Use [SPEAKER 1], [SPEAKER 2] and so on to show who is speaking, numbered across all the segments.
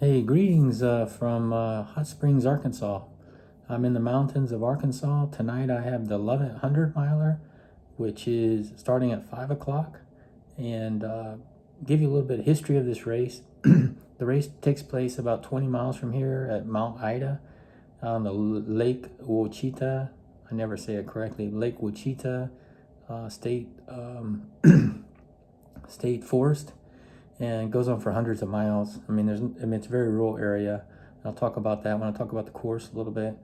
[SPEAKER 1] Hey, greetings from Hot Springs, Arkansas. I'm in the mountains of Arkansas. Tonight I have the LoVit 100 miler, which is starting at 5 o'clock. And give you a little bit of history of this race. The race takes place about 20 miles from here at Mount Ida on the Lake Ouachita. I never say it correctly. Lake Ouachita State State Forest, and it goes on for hundreds of miles. It's a very rural area. I'll talk about that when I talk about the course a little bit.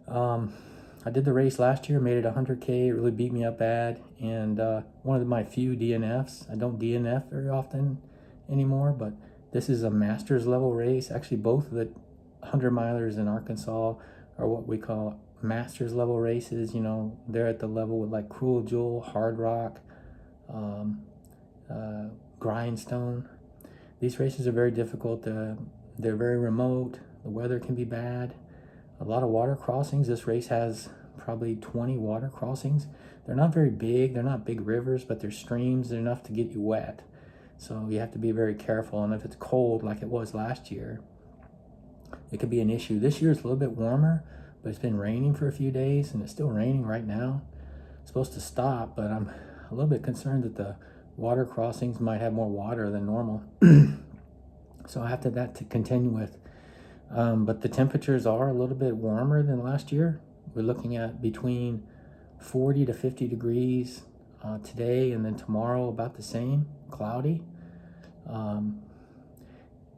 [SPEAKER 1] I did the race last year, made it 100K. It really beat me up bad, and one of my few DNFs. I don't DNF very often anymore, but this is a master's level race. Actually, both of the 100 milers in Arkansas are what we call master's level races. You know, they're at the level with like Cruel Jewel, Hard Rock, Grindstone. These races are very difficult. They're very remote. The weather can be bad. A lot of water crossings. This race has probably 20 water crossings. They're not very big. They're not big rivers, but they're streams. They're enough to get you wet. So you have to be very careful. And if it's cold like it was last year, it could be an issue. This year it's a little bit warmer, but it's been raining for a few days, and it's still raining right now. It's supposed to stop, but I'm a little bit concerned that the water crossings might have more water than normal. So I have that to contend with. But the temperatures are a little bit warmer than last year. We're looking at between 40 to 50 degrees today, and then tomorrow about the same, cloudy.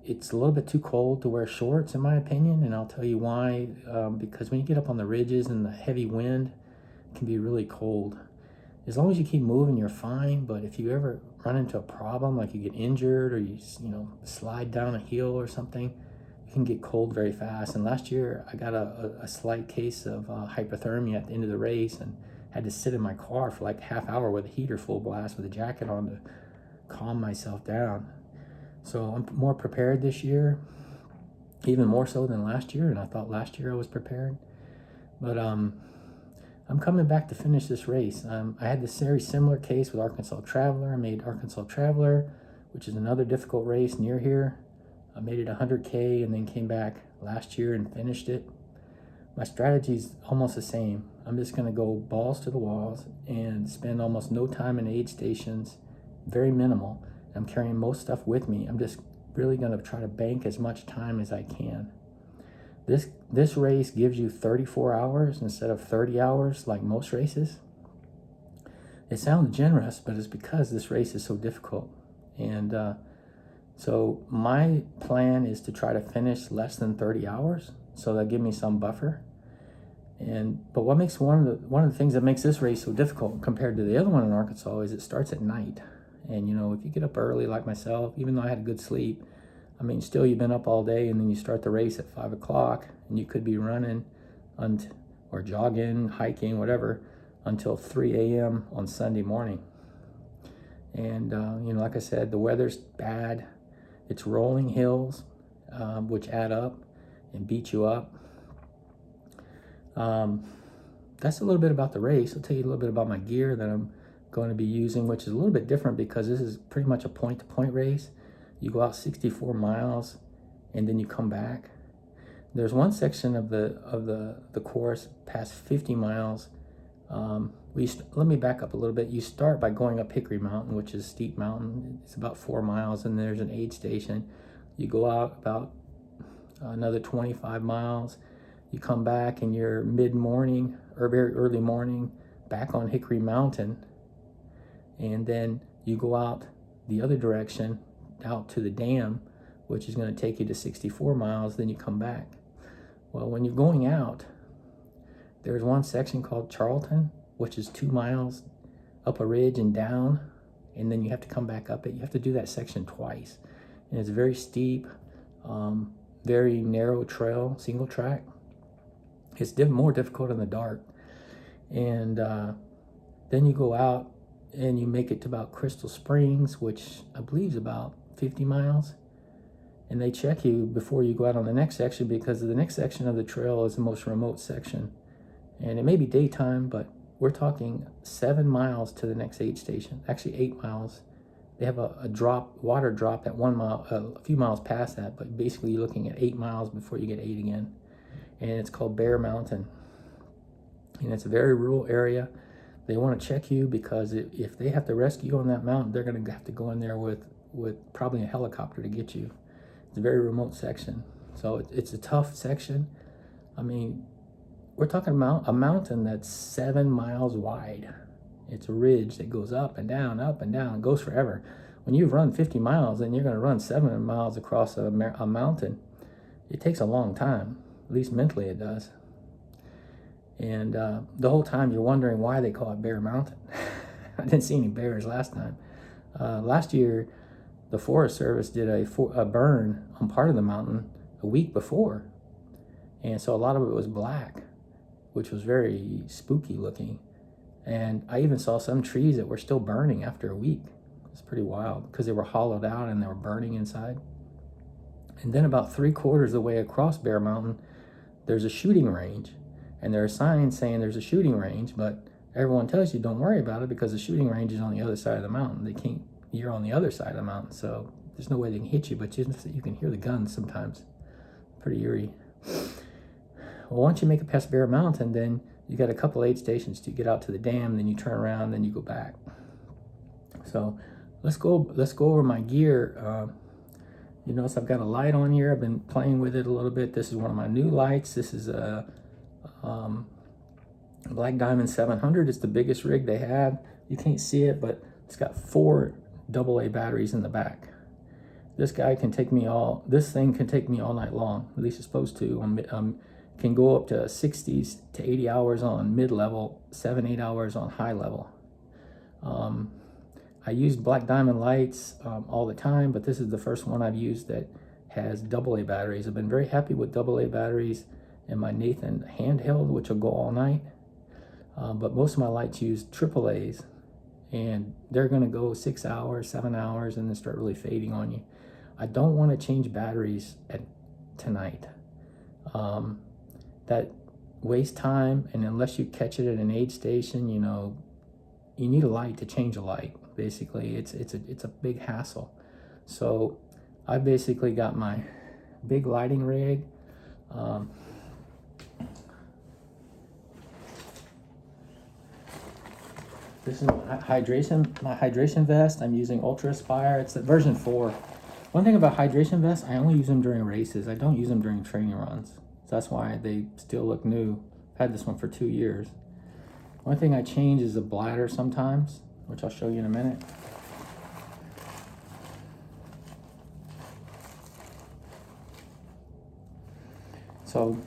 [SPEAKER 1] It's a little bit too cold to wear shorts, in my opinion, and I'll tell you why. Because when you get up on the ridges and the heavy wind, it can be really cold. As long as you keep moving, you're fine. But if you ever run into a problem, like you get injured or you slide down a hill or something, it can get cold very fast. And last year, I got a slight case of hypothermia at the end of the race and had to sit in my car for like half hour with a heater full blast with a jacket on to calm myself down. So I'm more prepared this year, even more so than last year. And I thought last year I was prepared. But I'm coming back to finish this race. I had this very similar case with Arkansas Traveler. I made Arkansas Traveler, which is another difficult race near here. I made it 100K and then came back last year and finished it. My strategy is almost the same. I'm just going to go balls to the walls and spend almost no time in aid stations, very minimal. I'm carrying most stuff with me. I'm just really going to try to bank as much time as I can. This race gives you 34 hours instead of 30 hours like most races. It sounds generous, but it's because this race is so difficult. And so my plan is to try to finish less than 30 hours, so that'll give me some buffer. But what makes one of the things that makes this race so difficult compared to the other one in Arkansas is it starts at night. And if you get up early like myself, even though I had a good sleep, still you've been up all day, and then you start the race at 5 o'clock, and you could be running or jogging, hiking, whatever, until 3 a.m. on Sunday morning. And, like I said, the weather's bad. It's rolling hills, which add up and beat you up. That's a little bit about the race. I'll tell you a little bit about my gear that I'm going to be using, which is a little bit different because this is pretty much a point-to-point race. You go out 64 miles and then you come back. There's one section of the course past 50 miles. Let me back up a little bit. You start by going up Hickory Mountain, which is a steep mountain. It's about 4 miles, and there's an aid station. You go out about another 25 miles. You come back and you're mid-morning or very early morning back on Hickory Mountain. And then you go out the other direction, out to the dam, which is going to take you to 64 miles. Then you come back. Well, when you're going out, there's one section called Charlton, which is 2 miles up a ridge and down, and then you have to come back up it. You have to do that section twice, and it's very steep, very narrow trail, single track. It's more difficult in the dark. And then you go out and you make it to about Crystal Springs, which I believe is about 50 miles. And they check you before you go out on the next section, because the next section of the trail is the most remote section. And it may be daytime, but we're talking 7 miles to the next aid station. Actually 8 miles. They have a water drop at 1 mile, a few miles past that, but basically you're looking at 8 miles before you get 8 again. And it's called Bear Mountain. And it's a very rural area. They want to check you because if they have to rescue you on that mountain, they're going to have to go in there with probably a helicopter to get you. It's a very remote section. So it's a tough section. I mean, we're talking about a mountain that's 7 miles wide. It's a ridge that goes up and down, and goes forever. When you've run 50 miles and you're going to run 7 miles across a mountain, it takes a long time. At least mentally it does. And the whole time you're wondering why they call it Bear Mountain. I didn't see any bears last time. Last year, the Forest Service did a burn on part of the mountain a week before. And so a lot of it was black, which was very spooky looking. And I even saw some trees that were still burning after a week. It's pretty wild because they were hollowed out and they were burning inside. And then about 3/4 of the way across Bear Mountain, there's a shooting range. And there are signs saying there's a shooting range, but everyone tells you don't worry about it because the shooting range is on the other side of the mountain. You're on the other side of the mountain, so there's no way they can hit you, but you can hear the guns sometimes. Pretty eerie. Well, once you make it past Bear Mountain, then you got a couple aid stations to get out to the dam, then you turn around, then you go back. So let's go over my gear. You notice I've got a light on here. I've been playing with it a little bit. This is one of my new lights. This is a Black Diamond 700. It's the biggest rig they have. You can't see it, but it's got 4 AA batteries in the back. This thing can take me all night long. At least it's supposed to. Can go up to 60s to 80 hours on mid-level, 7-8 hours on high level. I use Black Diamond lights all the time, but this is the first one I've used that has AA batteries. I've been very happy with AA batteries in my Nathan handheld, which will go all night. But most of my lights use AAAs, and they're going to go 6 hours, 7 hours, and then start really fading on you. I don't want to change batteries tonight. That wastes time, and unless you catch it at an aid station, you need a light to change a light. Basically, it's a big hassle. So I basically got my big lighting rig. This is my hydration vest. I'm using Ultra Aspire. It's the version 4. One thing about hydration vests, I only use them during races. I don't use them during training runs. So that's why they still look new. I've had this one for 2 years. One thing I change is the bladder sometimes, which I'll show you in a minute. So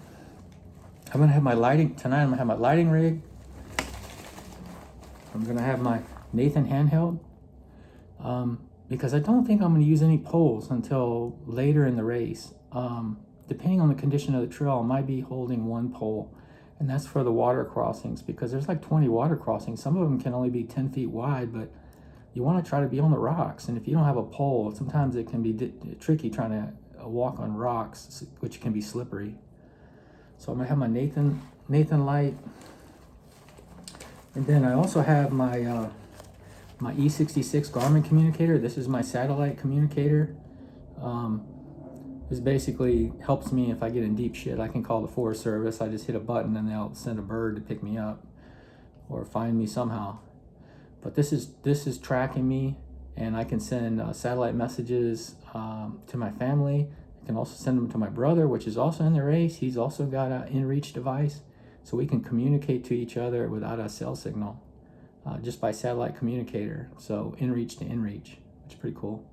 [SPEAKER 1] I'm gonna have my lighting tonight. I'm gonna have my lighting rig. I'm gonna have my Nathan handheld because I don't think I'm gonna use any poles until later in the race. Depending on the condition of the trail, I might be holding 1 pole, and that's for the water crossings because there's like 20 water crossings. Some of them can only be 10 feet wide, but you want to try to be on the rocks. And if you don't have a pole, sometimes it can be tricky trying to walk on rocks, which can be slippery. So I'm gonna have my Nathan light, and then I also have my my E66 Garmin communicator. This is my satellite communicator. This basically helps me if I get in deep shit. I can call the Forest Service. I just hit a button and they'll send a bird to pick me up or find me somehow. But this is tracking me, and I can send satellite messages to my family. I can also send them to my brother, which is also in the race. He's also got an inReach device, so we can communicate to each other without a cell signal, just by satellite communicator. So inReach to inReach, which is pretty cool.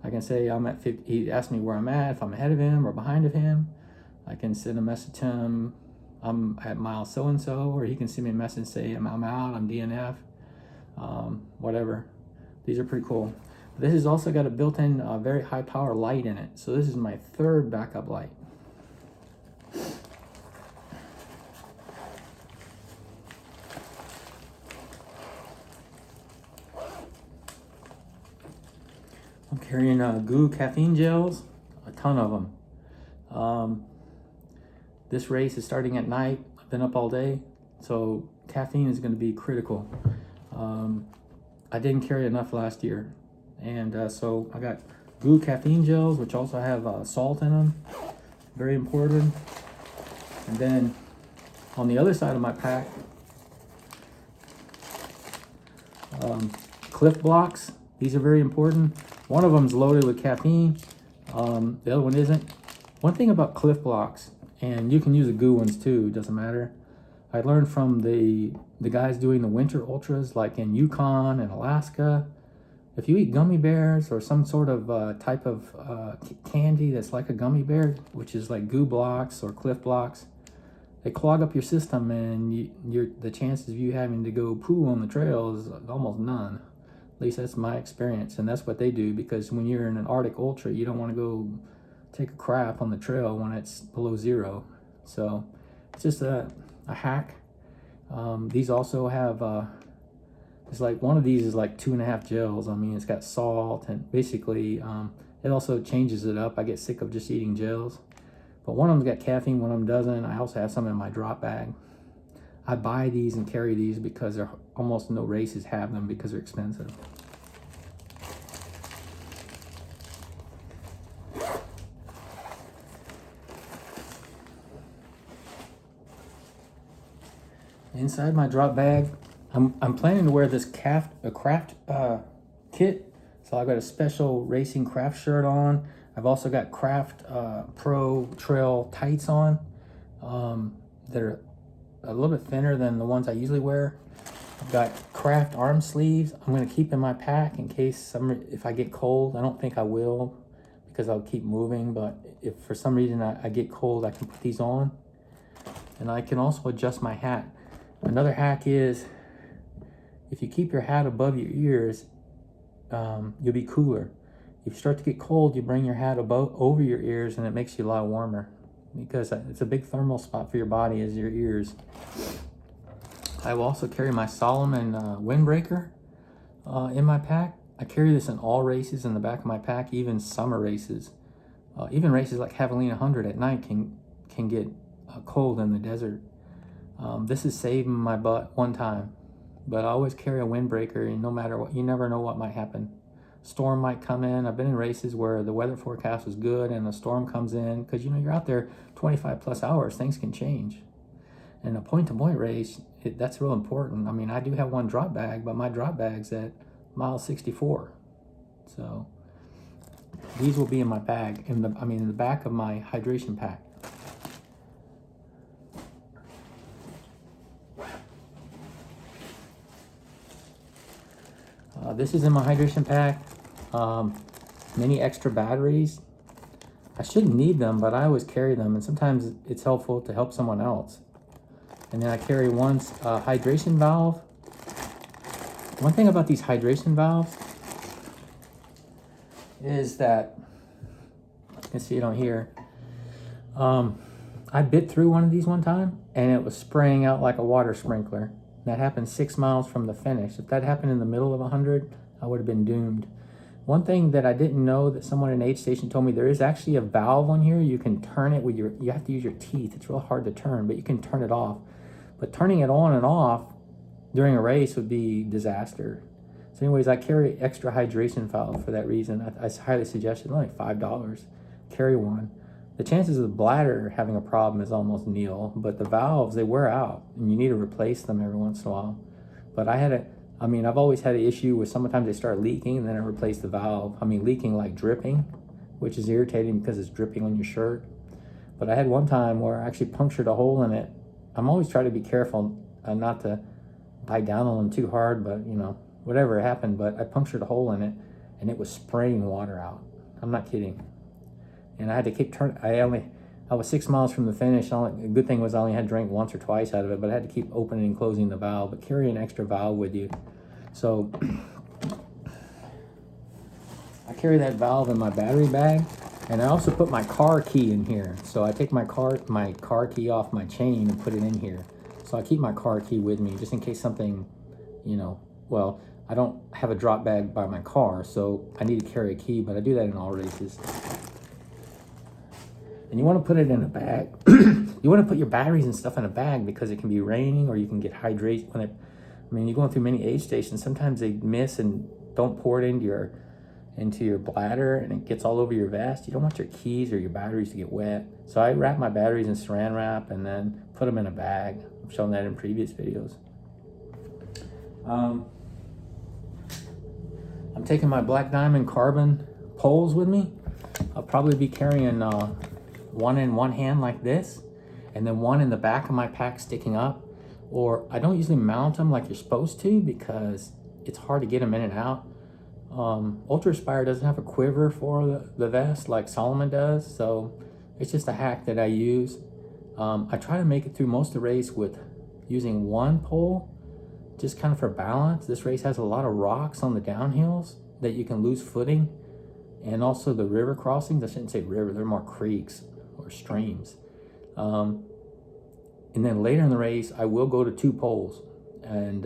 [SPEAKER 1] I can say I'm at 50, he asked me where I'm at, if I'm ahead of him or behind of him. I can send a message to him, I'm at mile so-and-so, or he can send me a message and say I'm out, I'm DNF, whatever. These are pretty cool. This has also got a built-in very high power light in it. So this is my 3rd backup light. I'm carrying GU caffeine gels, a ton of them. This race is starting at night. I've been up all day, so caffeine is going to be critical. I didn't carry enough last year. And so I got GU caffeine gels, which also have salt in them, very important. And then on the other side of my pack, Cliff Blocks. These are very important. One of them is loaded with caffeine. The other one isn't. One thing about Cliff Blocks, and you can use the GU ones too, it doesn't matter. I learned from the guys doing the winter ultras, like in Yukon and Alaska. If you eat gummy bears or some sort of type of candy that's like a gummy bear, which is like GU blocks or Cliff Blocks, they clog up your system, and the chances of you having to go poo on the trail is almost none. At least that's my experience, and that's what they do, because when you're in an Arctic Ultra, you don't want to go take a crap on the trail when it's below zero. So it's just a hack. These also have, it's like one of these is like 2.5 gels. I mean, it's got salt, and basically it also changes it up. I get sick of just eating gels. But one of them's got caffeine, one of them doesn't. I also have some in my drop bag. I buy these and carry these because they're almost no races have them because they're expensive. Inside my drop bag, I'm planning to wear this craft kit. So I've got a special racing craft shirt on. I've also got craft pro trail tights on that are a little bit thinner than the ones I usually wear. I've got craft arm sleeves I'm going to keep in my pack in case if I get cold. I don't think I will, because I'll keep moving, but if for some reason I get cold, I can put these on. And I can also adjust my hat. Another hack is, if you keep your hat above your ears, you'll be cooler. If you start to get cold, you bring your hat over your ears, and it makes you a lot warmer, because it's a big thermal spot for your body is your ears. I will also carry my Solomon windbreaker in my pack. I carry this in all races in the back of my pack, even summer races. Even races like Javelina 100 at night can get cold in the desert. This is saving my butt one time, but I always carry a windbreaker, and no matter what, you never know what might happen. Storm might come in. I've been in races where the weather forecast was good and a storm comes in, because you're out there 25 plus hours, things can change. In a point-to-point race, that's real important. I mean, I do have one drop bag, but my drop bag's at mile 64. So these will be in my bag, in the back of my hydration pack. This is in my hydration pack. Many extra batteries. I shouldn't need them, but I always carry them, and sometimes it's helpful to help someone else. And then I carry one hydration valve. One thing about these hydration valves is that, you can see it on here, I bit through one of these one time, and it was spraying out like a water sprinkler. That happened 6 miles from the finish. If that happened in the middle of 100, I would have been doomed. One thing that I didn't know that someone in aid station told me, there is actually a valve on here. You can turn it with you have to use your teeth. It's real hard to turn, but you can turn it off. But turning it on and off during a race would be disaster. So anyways, I carry extra hydration valve for that reason. I highly suggest it. Only $5. Carry one. The chances of the bladder having a problem is almost nil, but the valves, they wear out, and you need to replace them every once in a while. But I've always had an issue with sometimes they start leaking, and then I replace the valve. Leaking like dripping, which is irritating because it's dripping on your shirt. But I had one time where I actually punctured a hole in it. I'm always trying to be careful not to bite down on them too hard, but whatever happened, but I punctured a hole in it, and it was spraying water out. I'm not kidding. And I had to keep turning. I was 6 miles from the finish. The good thing was I only had drank once or twice out of it, but I had to keep opening and closing the valve. But carry an extra valve with you. So I carry that valve in my battery bag, and I also put my car key in here. So I take my car key off my chain and put it in here. So I keep my car key with me just in case something, I don't have a drop bag by my car, so I need to carry a key, but I do that in all races. And you want to put it in a bag. You want to put your batteries and stuff in a bag because it can be raining, or you can get hydrated you're going through many aid stations. Sometimes they miss and don't pour it into your into your bladder and it gets all over your vest. You don't want your keys or your batteries to get wet. So I wrap my batteries in saran wrap and then put them in a bag. I've shown that in previous videos. I'm taking my Black Diamond carbon poles with me. I'll probably be carrying one in one hand like this, and then one in the back of my pack sticking up. Or I don't usually mount them like you're supposed to because it's hard to get them in and out. Ultra Aspire doesn't have a quiver for the vest like Solomon does, so it's just a hack that I use. I try to make it through most of the race with using one pole, just kind of for balance. This race has a lot of rocks on the downhills that you can lose footing, and also the river crossings. I shouldn't say river, they're more creeks or streams. And then later in the race, I will go to 2 poles, and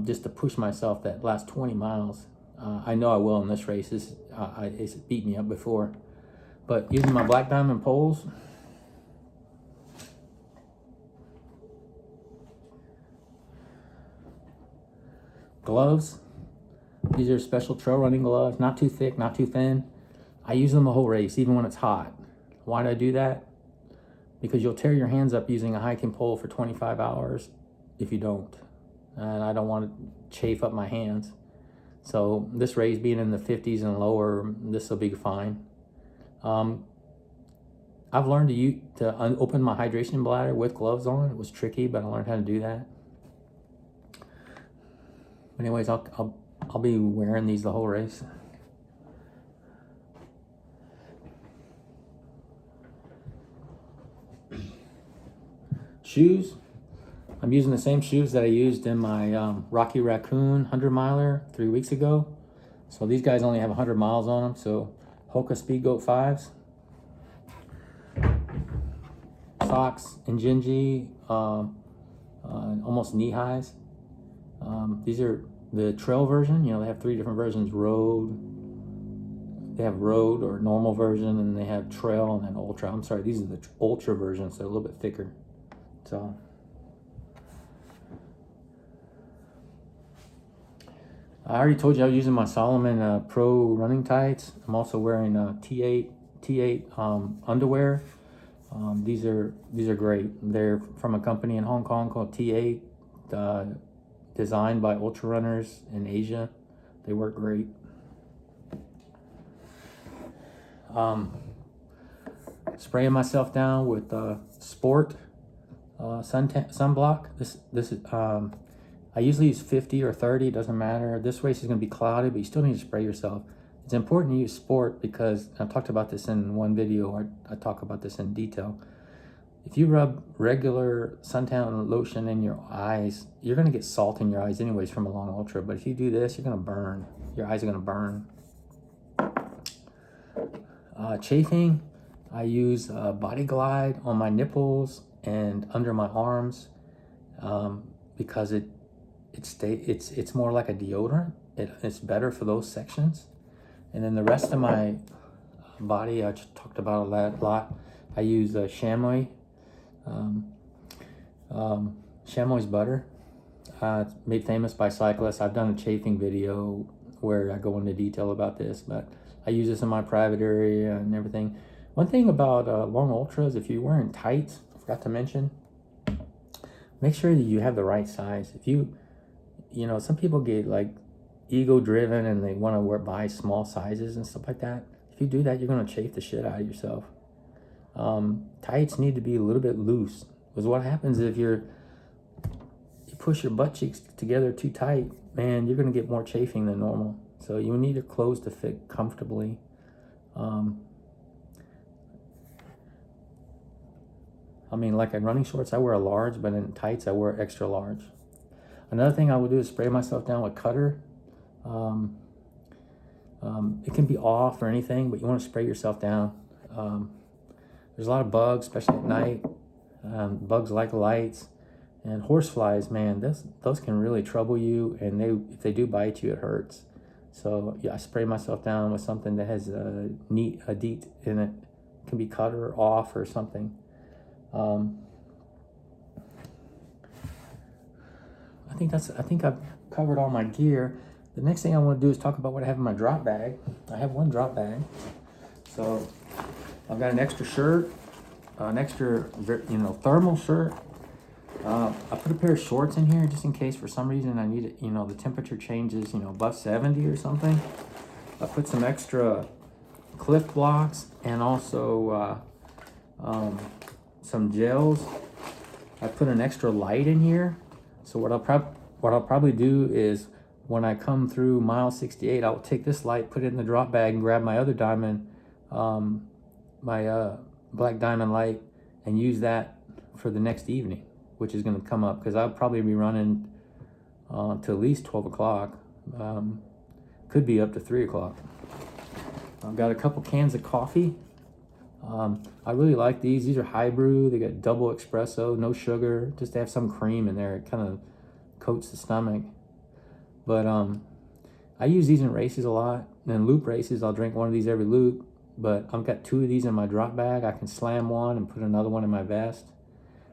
[SPEAKER 1] just to push myself that last 20 miles. I know I will in this race. It's beat me up before. But using my Black Diamond poles, gloves. These are special trail running gloves, not too thick, not too thin. I use them the whole race, even when it's hot. Why do I do that? Because you'll tear your hands up using a hiking pole for 25 hours if you don't. And I don't want to chafe up my hands. So this race being in the 50s and lower, this will be fine. I've learned to open my hydration bladder with gloves on. It was tricky, but I learned how to do that. Anyways, I'll be wearing these the whole race. Shoes. I'm using the same shoes that I used in my Rocky Raccoon 100 miler 3 weeks ago. So these guys only have 100 miles on them. So Hoka Speedgoat 5s. Socks and Injinji, almost knee highs. These are the trail version. You know, they have 3 different versions. They have road or normal version, and they have trail and then ultra. I'm sorry, these are the ultra versions. They're a little bit thicker. So I already told you I was using my Solomon Pro running tights. I'm also wearing T8 underwear. These are great. They're from a company in Hong Kong called T8, designed by ultra runners in Asia. They work great. Spraying myself down with Sport sunblock. This is I usually use 50 or 30, it doesn't matter. This race is going to be cloudy, but you still need to spray yourself. It's important to use Sport because I've talked about this in one video. I talk about this in detail. If you rub regular suntan lotion in your eyes, you're going to get salt in your eyes anyways from a long ultra. But if you do this, you're going to burn. Your eyes are going to burn. Chafing, I use Body Glide on my nipples and under my arms because it's more like a deodorant. It's better for those sections. And then the rest of my body, I just talked about a lot. I use chamois. Chamois butter. It's made famous by cyclists. I've done a chafing video where I go into detail about this, but I use this in my private area and everything. One thing about long ultras, if you're wearing tights, I forgot to mention, make sure that you have the right size. If you know, some people get like ego driven and they want to buy small sizes and stuff like that. If you do that, you're going to chafe the shit out of yourself. Tights need to be a little bit loose, because what happens if you push your butt cheeks together too tight, man, you're going to get more chafing than normal. So you need your clothes to fit comfortably. I mean, like in running shorts, I wear a large, but in tights, I wear extra large. Another thing I would do is spray myself down with Cutter. It can be off or anything, but you want to spray yourself down. There's a lot of bugs, especially at night. Bugs like lights. And horseflies, man, those can really trouble you, and if they do bite you, it hurts. So yeah, I spray myself down with something that has a DEET in it. It can be Cutter off or something. I think I've covered all my gear. The next thing I want to do is talk about what I have in my drop bag. I have one drop bag. So I've got an extra shirt, an extra, thermal shirt. I put a pair of shorts in here just in case for some reason I need it, the temperature changes, above 70 or something. I put some extra Cliff blocks and also some gels. I put an extra light in here. So what I'll probably do is when I come through mile 68, I'll take this light, put it in the drop bag, and grab my other diamond, my black diamond light, and use that for the next evening, which is going to come up because I'll probably be running to at least 12 o'clock. Could be up to 3 o'clock. I've got a couple cans of coffee. I really like these. These are high brew. They got double espresso, no sugar, just to have some cream in there. It kind of coats the stomach. But I use these in races a lot. And in loop races, I'll drink one of these every loop. But I've got 2 of these in my drop bag. I can slam one and put another one in my vest.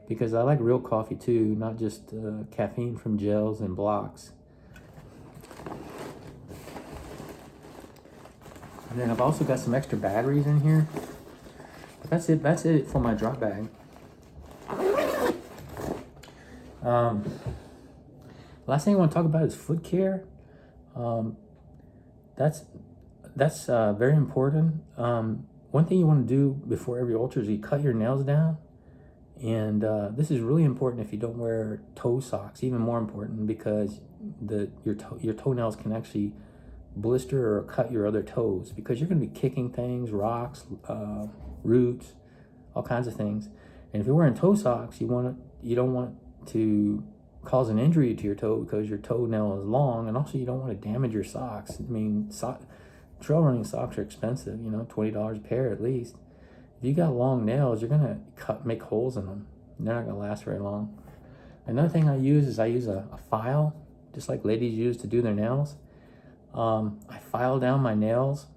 [SPEAKER 1] Because I like real coffee too, not just caffeine from gels and blocks. And then I've also got some extra batteries in here. But that's it for my drop bag. Last thing I want to talk about is foot care. That's very important. One thing you want to do before every ultra is you cut your nails down. And this is really important if you don't wear toe socks. Even more important because your toenails can actually blister or cut your other toes because you're going to be kicking things, rocks, roots, all kinds of things. And if you're wearing toe socks, you don't want to cause an injury to your toe because your toenail is long, and also you don't want to damage your socks. I mean, trail running socks are expensive, $20 a pair at least. If you got long nails, you're gonna make holes in them. They're not gonna last very long. Another thing I use a file, just like ladies use to do their nails. I file down my nails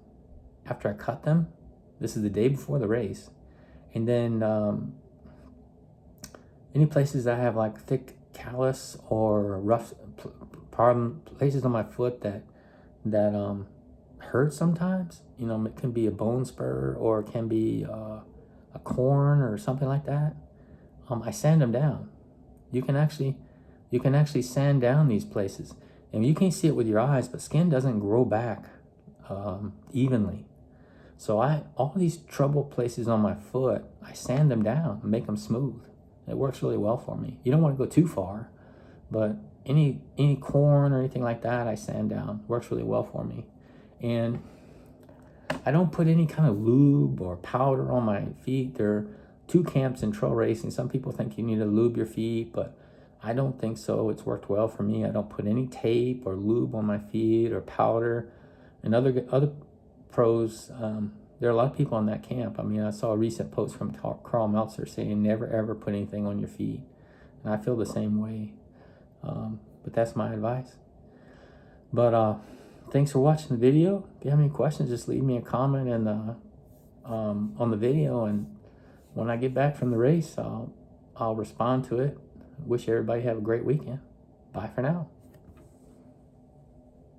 [SPEAKER 1] after I cut them. This is the day before the race. And then any places that have like thick callus or rough places on my foot that hurt sometimes, it can be a bone spur or it can be a corn or something like that. I sand them down. You can actually sand down these places, and you can't see it with your eyes, but skin doesn't grow back evenly. So all these trouble places on my foot, I sand them down and make them smooth. It works really well for me. You don't want to go too far, but any corn or anything like that, I sand down. It works really well for me. And I don't put any kind of lube or powder on my feet. There are 2 camps in trail racing. Some people think you need to lube your feet, but I don't think so. It's worked well for me. I don't put any tape or lube on my feet or powder. And other pros, there are a lot of people in that camp. I mean, I saw a recent post from Carl Meltzer saying never ever put anything on your feet. And I feel the same way. But that's my advice. But thanks for watching the video. If you have any questions, just leave me a comment on the video, and when I get back from the race, I'll respond to it. Wish everybody have a great weekend. Bye for now.